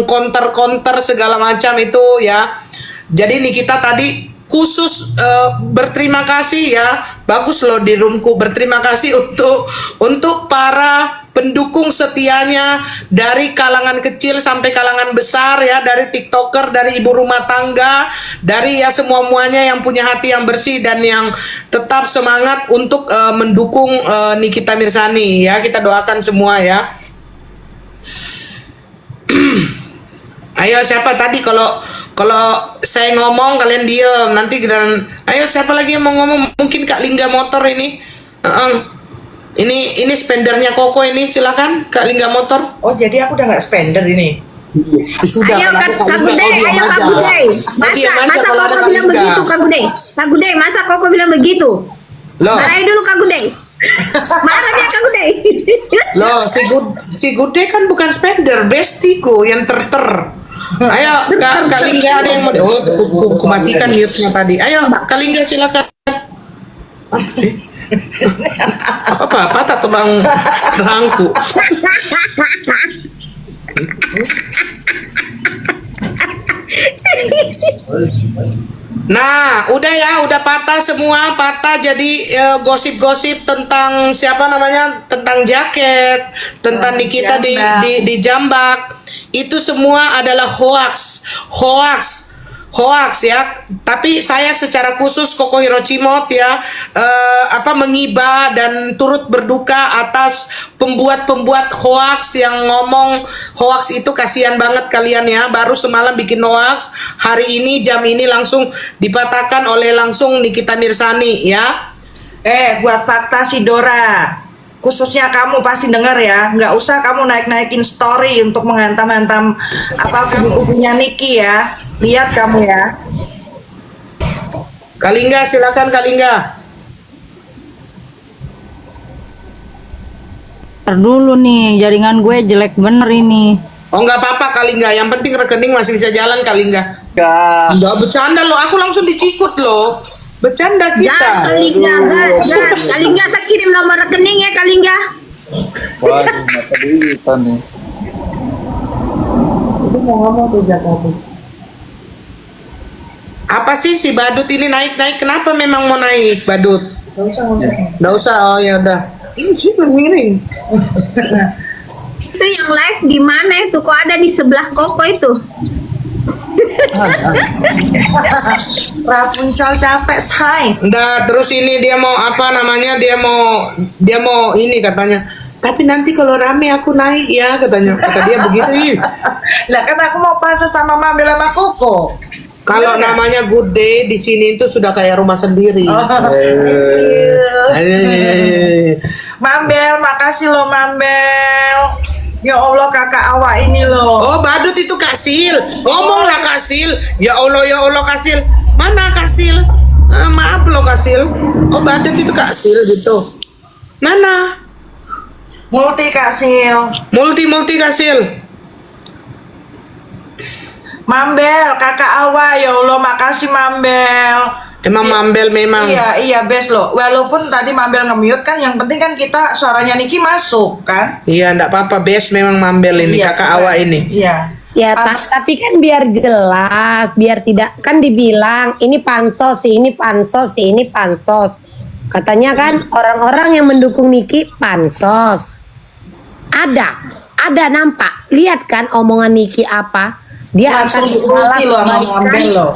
counter segala macam itu ya. Jadi Nikita tadi khusus berterima kasih ya, bagus loh di roomku, berterima kasih untuk para pendukung setianya dari kalangan kecil sampai kalangan besar ya, dari tiktoker, dari ibu rumah tangga, dari ya semua-muanya yang punya hati yang bersih dan yang tetap semangat untuk mendukung Nikita Mirzani ya. Kita doakan semua ya. Ayo siapa tadi, kalau saya ngomong kalian diem, nanti giliran ayo siapa lagi yang mau ngomong? Mungkin Kak Lingga Motor ini. Ini spendernya Koko ini, silakan Kak Lingga Motor. Oh, jadi aku udah nggak spender ini. Sudah. Ayo Kak Bude, ayo Kak Bude. Masa Koko bilang begitu Kak Bude? Kak Bude, masa Koko bilang begitu? Loh. Marahin dulu Kak Bude. Marah dia Kak Bude. Loh, si Gude kan bukan spender, bestiku yang ter. Ayo Kak Lingga, ada yang mau ku matikan mute-nya tadi. Ayo Kak Lingga silakan. Apa tak terbang rangku. Nah, udah ya, udah patah semua, patah jadi gosip-gosip tentang siapa namanya, tentang jaket, tentang Nikita di Jambak. Itu semua adalah hoax ya. Tapi saya secara khusus Koko Hiroshimot ya mengiba dan turut berduka atas pembuat hoax yang ngomong hoax itu. Kasihan banget kalian ya, baru semalam bikin hoax, hari ini jam ini langsung dipatahkan oleh langsung Nikita Mirzani ya. Buat fakta si Dora, khususnya kamu pasti dengar ya, nggak usah kamu naik-naikin story untuk menghantam-hantam kubu-kubunya Niki ya. Lihat kamu ya. Kak Lingga, silakan Kak Lingga. Ntar dulu nih, jaringan gue jelek bener ini. Oh nggak apa-apa Kak Lingga, yang penting rekening masih bisa jalan Kak Lingga. Nggak bercanda loh, aku langsung dicikut loh. Bercanda kita. Gas Kak Lingga, gas. Kak Lingga, saya kirim nomor rekening ya Kak Lingga. Waduh, mata duitan nih. Itu mau ngomong tuh jatuh. Apa sih si Badut ini naik-naik? Kenapa memang mau naik Badut? Nggak usah. Oh ya udah. Ini sih miring. Itu yang live di mana itu? Kok ada di sebelah Koko itu? Rapunzel capek say. Nggak, terus ini dia mau apa namanya? Dia mau ini katanya. Tapi nanti kalau rame aku naik ya katanya. Kata dia begitu. Lah kan aku mau pansos sama Mambel sama Koko. Kalau namanya Good Day di sini itu sudah kayak rumah sendiri. Mambel, makasih loh Mambel. Ya Allah kakak awak ini loh. Oh Badut itu Kasil. Ngomonglah Kasil. Ya Allah Kasil. Mana Kasil? Maaf loh Kasil. Oh Badut itu Kasil gitu. Mana? Multi Kasil. Multi Kasil. Mambel, kakak Awa, ya Allah makasih Mambel. Emang Mambel memang. Iya best loh. Walaupun tadi Mambel nge-mute kan, yang penting kan kita suaranya Niki masuk kan. Iya, enggak apa-apa, best memang Mambel ini, Iya, kakak Awa ini. Iya. Ya, tapi kan biar jelas, biar tidak kan dibilang ini pansos, ini pansos, ini pansos. Katanya kan orang-orang yang mendukung Niki pansos. Ada nampak. Lihat kan omongan Niki apa? Dia Langsung akan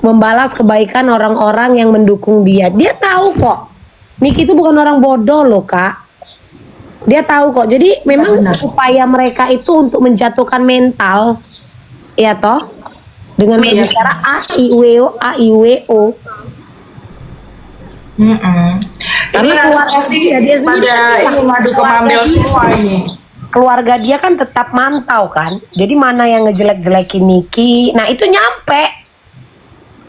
membalas kebaikan orang-orang yang mendukung dia. Dia tahu kok. Niki itu bukan orang bodoh loh, Kak. Dia tahu kok. Jadi memang upaya mereka itu untuk menjatuhkan mental. Ya toh? Dengan berbicara AIWO. Tapi dia pada ini madu ke Mambel semua ini. Keluarga dia kan tetap mantau kan. Jadi mana yang ngejelek-jelekin Niki. Nah itu nyampe.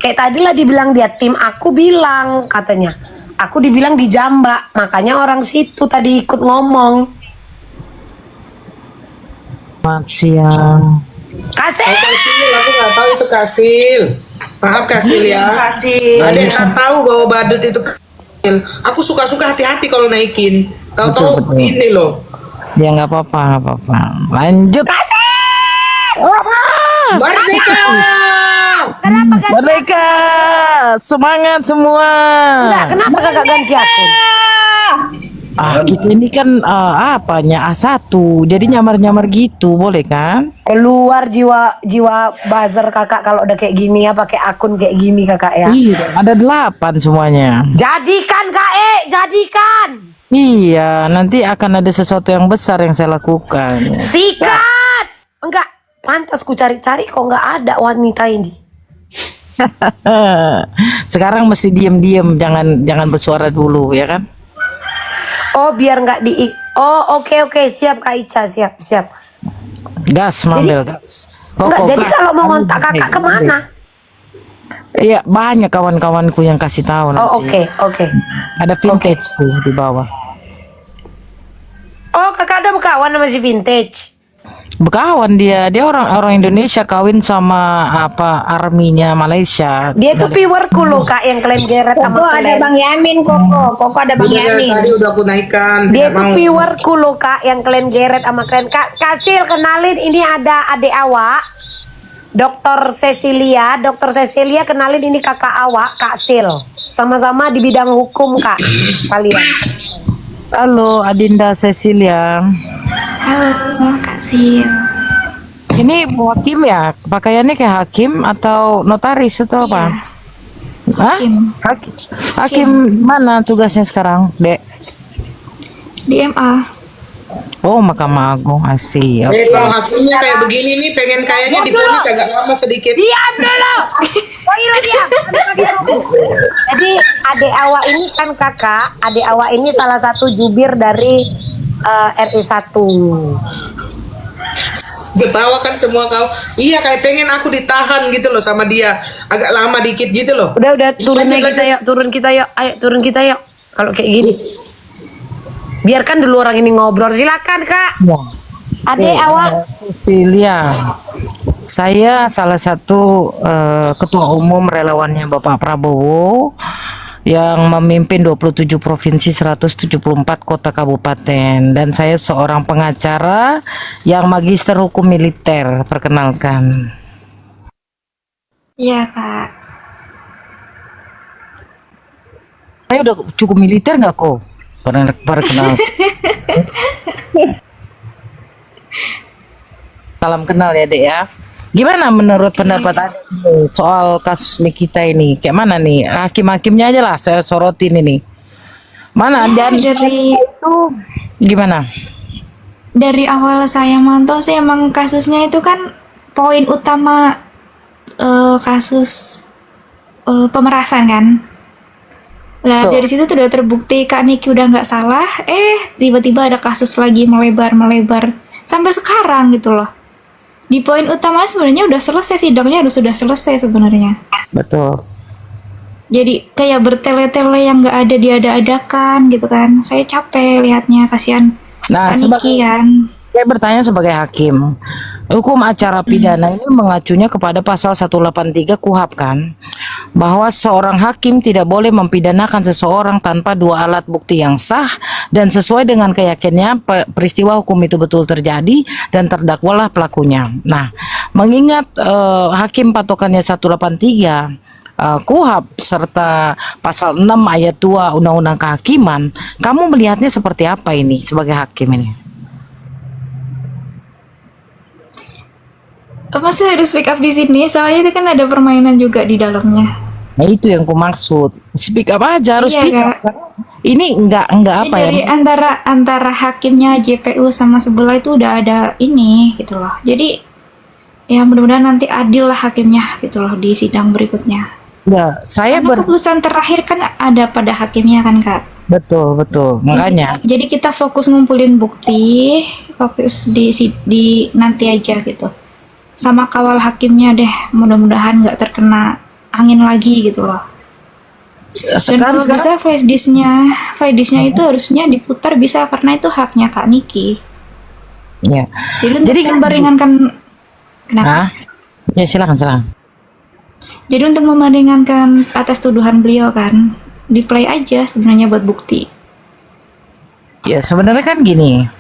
Kayak tadi lah dibilang dia, tim aku bilang katanya. Aku dibilang di Jambak. Makanya orang situ tadi ikut ngomong. Selamat siang. Kasil. Kasil, aku nggak tahu itu Kasil. Maaf Kasil ya. Kasih. Ada yang nggak tahu bahwa Badut itu Kasil. Aku suka-suka hati-hati kalau naikin. Tahu-tahu ini loh. Ya nggak apa-apa. Lanjut. Kasil. Merdeka! Kenapa ganti? Merdeka! Semangat semua. Enggak, kenapa kakak ganti akun? Kita ini kan apanya A1, jadi nyamar-nyamar gitu, boleh kan? Keluar jiwa buzzer kakak kalau udah kayak gini ya, pakai akun kayak gini kakak ya. Iya, ada 8 semuanya. Jadikan Kak jadikan. Iya, nanti akan ada sesuatu yang besar yang saya lakukan. Sikat. Enggak, pantas ku cari-cari kok nggak ada wanita ini. Sekarang mesti diem-diem, jangan bersuara dulu, ya kan? Oh, biar nggak di. Oh, oke, siap Kak Ica, siap. Gas, Mambel, gas. Enggak, jadi kalau mau ngontak kakak kemana? Iya, banyak kawan-kawanku yang kasih tahu nanti. Oh, oke. Ada vintage tuh di bawah. Oh, kakak ada berkawan sama si vintage. Berkawan dia orang Indonesia kawin sama arminya Malaysia. Dia tuh viewerku loh Kak, yang kalian geret sama Koko ada kalian. Bang Yamin, Koko ada Bang Udah, Yamin. tadi udah aku naikkan. Dia tidak tuh mau. viewerku loh Kak, yang kalian geret sama kalian. Kak Kasil, kenalin ini ada adik awak, Dokter Cecilia kenalin ini kakak awak, Kak Sil. Sama-sama di bidang hukum Kak, kalian. Halo Adinda Cecilia. Halo, Kak Sil. Ini hakim ya? Pakaiannya kayak hakim atau notaris atau apa? Hah? Hakim mana tugasnya sekarang, Dek? Di MA. Oh, Mahkamah Agung, asih. Kalau hakimnya kayak begini nih, pengen kayaknya divonis agak lama sedikit. Diam dulu. Koiro diam. Jadi adik awak ini kan kakak, adik awak ini salah satu jubir dari RI 1. Ketawa kan semua kau. Iya, kayak pengen aku ditahan gitu loh sama dia. Agak lama dikit gitu loh. Udah turun kita yuk. Ayo turun kita yuk. Kalau kayak gini. Biarkan dulu orang ini ngobrol. Silakan Kak. Adik awak. Cecilia, saya salah satu ketua umum relawannya Bapak Prabowo yang memimpin 27 provinsi 174 kota kabupaten, dan saya seorang pengacara yang magister hukum militer. Perkenalkan. Iya, Kak. Saya udah cukup militer nggak kok? Perkenal. Salam kenal ya Dek ya. Gimana menurut pendapat Anda soal kasus Nikita ini? Kayak mana nih? Hakim-hakimnya aja lah saya sorotin ini. Mana dan Dari itu gimana? dari awal saya mantau sih emang kasusnya itu kan poin utama kasus pemerasan kan. Lah Tuh. dari situ tuh udah terbukti Kak Niki udah nggak salah, tiba-tiba ada kasus lagi melebar sampai sekarang gitu loh. Di poin utama sebenarnya udah selesai, sidangnya sudah selesai sebenarnya. Betul. Jadi kayak bertele-tele yang nggak ada diada-adakan gitu kan. Saya capek lihatnya, kasihan Nah, Kak Niki kan. saya bertanya sebagai hakim, hukum acara pidana ini mengacunya kepada pasal 183 KUHP kan, bahwa seorang hakim tidak boleh mempidanakan seseorang tanpa dua alat bukti yang sah dan sesuai dengan keyakinannya peristiwa hukum itu betul terjadi dan terdakwalah pelakunya. Nah, mengingat hakim patokannya 183 KUHP serta pasal 6 ayat 2 Undang-Undang Kehakiman, kamu melihatnya seperti apa ini sebagai hakim ini? Masih harus speak up di sini, soalnya itu kan ada permainan juga di dalamnya. Nah itu yang ku maksud, speak up aja, harus Iya, speak up. Ini enggak apa Jadi ya? antara hakimnya JPU sama sebelah itu udah ada ini gitu loh. Jadi ya mudah-mudahan nanti adil lah hakimnya gitu loh di sidang berikutnya. Ya, saya Karena keputusan terakhir kan ada pada hakimnya kan Kak. betul makanya. Jadi kita fokus ngumpulin bukti, fokus di nanti aja gitu. Sama kawal hakimnya deh, mudah-mudahan nggak terkena angin lagi gitu loh. Dan Sekarang kalau bisa flash disknya itu harusnya diputar bisa karena itu haknya Kak Niki. ya. Jadi Jadi untuk meringankan kenapa? Hah? Ya silakan. Jadi untuk meringankan atas tuduhan beliau kan, di play aja sebenarnya buat bukti. Ya sebenarnya kan gini,